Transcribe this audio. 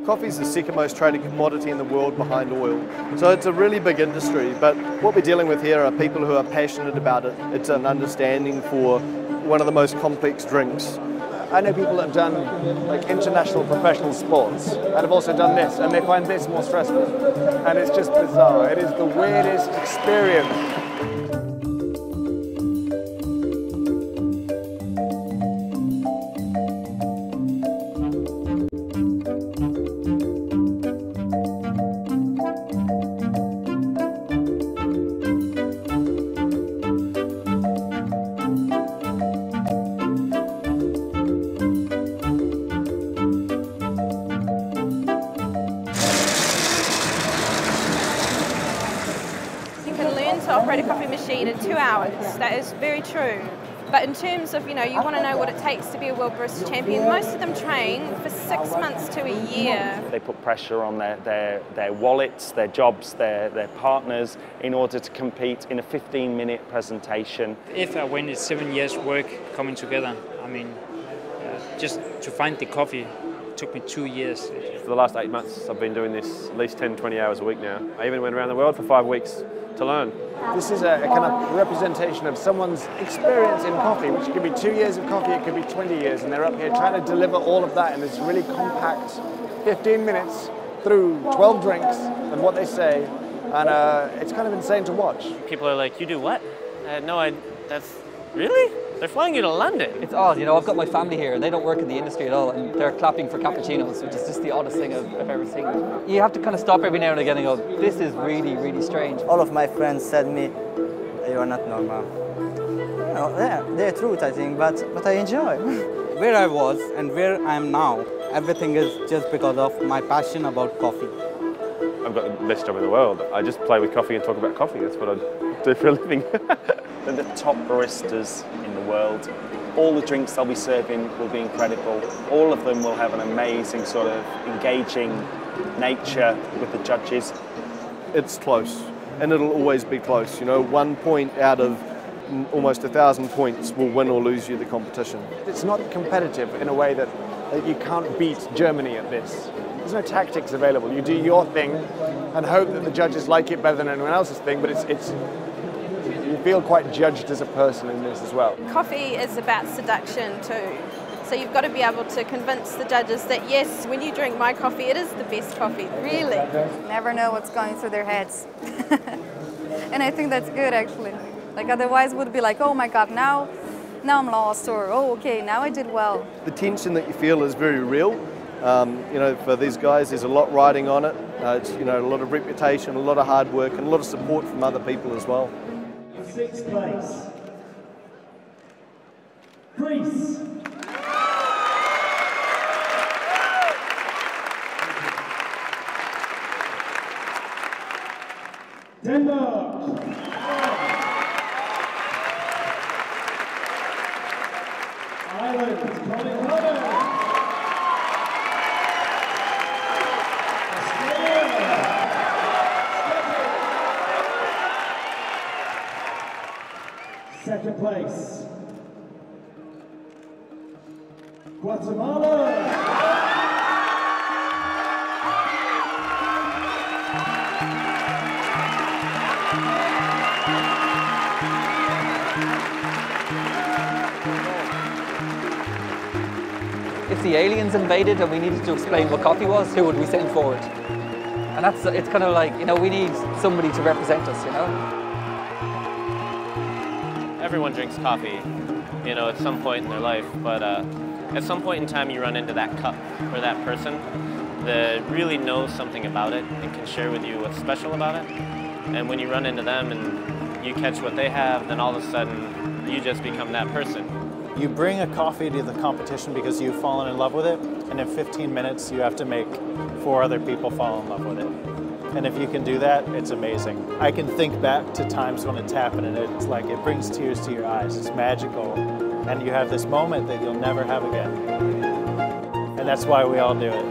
Coffee is the second most traded commodity in the world behind oil. So it's a really big industry, but what we're dealing with here are people who are passionate about it. It's an understanding for one of the most complex drinks. I know people that have done like international professional sports and have also done this, and they find this more stressful. And it's just bizarre. It is the weirdest experience. To operate a coffee machine in 2 hours. That is very true. But in terms of, you want to know what it takes to be a World Barista Champion, most of them train for 6 months to a year. They put pressure on their wallets, their jobs, their partners in order to compete in a 15-minute presentation. If I win, it's 7 years work coming together. I mean, just to find the coffee took me 2 years. For the last 8 months, I've been doing this at least 10, 20 hours a week now. I even went around the world for 5 weeks to learn. This is a kind of representation of someone's experience in coffee, which could be 2 years of coffee, it could be 20 years, and they're up here trying to deliver all of that in this really compact 15 minutes through 12 drinks and what they say, and it's kind of insane to watch. People are like, you do what? That's, really? They're flying you to London. It's odd, I've got my family here and they don't work in the industry at all, and they're clapping for cappuccinos, which is just the oddest thing I've ever seen. You have to kind of stop every now and again and go, this is really, really strange. All of my friends said me, you are not normal. Yeah, they're truth, I think, but I enjoy. Where I was and where I am now, everything is just because of my passion about coffee. I've got the best job in the world. I just play with coffee and talk about coffee. That's what I do for a living. They're the top baristas in the world. All the drinks they'll be serving will be incredible. All of them will have an amazing sort of engaging nature with the judges. It's close, and it'll always be close. 1 point out of almost 1,000 points will win or lose you the competition. It's not competitive in a way that you can't beat Germany at this. There's no tactics available. You do your thing and hope that the judges like it better than anyone else's thing, but you feel quite judged as a person in this as well. Coffee is about seduction too. So you've got to be able to convince the judges that yes, when you drink my coffee, it is the best coffee, really. Never know what's going through their heads. And I think that's good actually. Like otherwise it would be like, oh my God, now I'm lost, or oh okay, now I did well. The tension that you feel is very real. For these guys, there's a lot riding on it. It's a lot of reputation, a lot of hard work, and a lot of support from other people as well. 6th place, Greece. Denmark. Ireland, Colin Connor. Second place, Guatemala. If the aliens invaded and we needed to explain what coffee was, who would we send forward? And it's kind of like, we need somebody to represent us, Everyone drinks coffee, at some point in their life, but at some point in time you run into that cup or that person that really knows something about it and can share with you what's special about it. And when you run into them and you catch what they have, then all of a sudden you just become that person. You bring a coffee to the competition because you've fallen in love with it, and in 15 minutes you have to make 4 other people fall in love with it. And if you can do that, it's amazing. I can think back to times when it's happened and it's like it brings tears to your eyes. It's magical. And you have this moment that you'll never have again. And that's why we all do it.